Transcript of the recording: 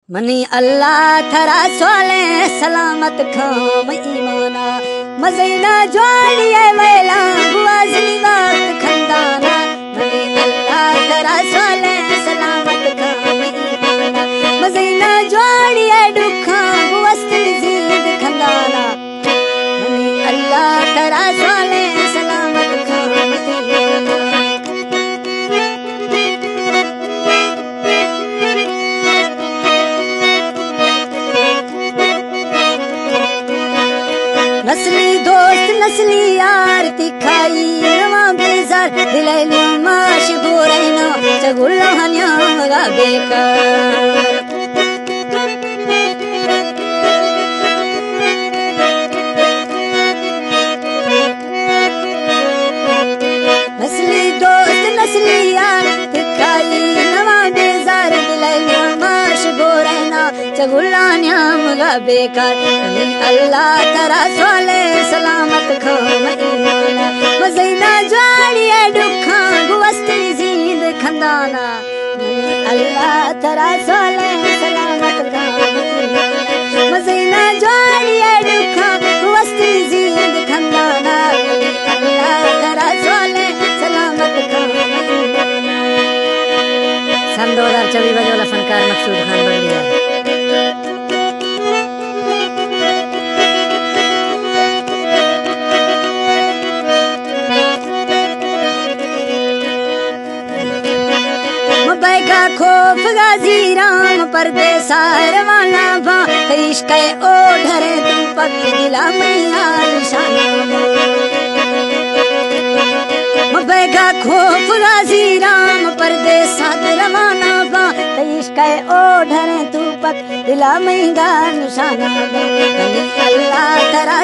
Money अल्लाह थरा सोले सलामत खाम ईमाना मज़ीना ज्वालिए वेला बुआज़नी वक्त खंदाना मनी अल्लाह थरा सोले सलामत खाम ईमाना मज़ीना ज्वालिए दुखा बुआज़नी ज़ीद खंदाना मनी अल्लाह थरा सोले सलामत खाम ईमाना नस्ली दोस्त नस्ली यार तिखाई नवा बेजार दिलैलो माश गोरैनो चगुल्लो हन्या गा बेकार नस्ली दोस्त नस्ली यार तिखाई नवा बेजार दिलैलो माश गोरैनो चगुल्लो हन्या गा बेकार अल्लाह तरा सोले सलामत खाम ईमाना मज़ीना ज्वालिए दुखा गुवस्तनी ज़ीद खंदाना अल्लाह तरा सोले सलामत खाम ईमाना मज़ीना ज्वालिए दुखा गुवस्तनी ज़ीद खंदाना अल्लाह तरा सोले सलामत खाम ईमाना। सन 2024 बजे वाला फनकार मकसूद खान बगड़िया। बैगा खोफ गाजी राम परदेसा रवाना भा इश्क़ ओ ढरे तू पकी दिला मैया निशाना बैगा खोफ गाजी राम परदेसा रवाना भा इश्क़ ओ ढरे तू पक दिला मैया निशाना अल्लाह तरा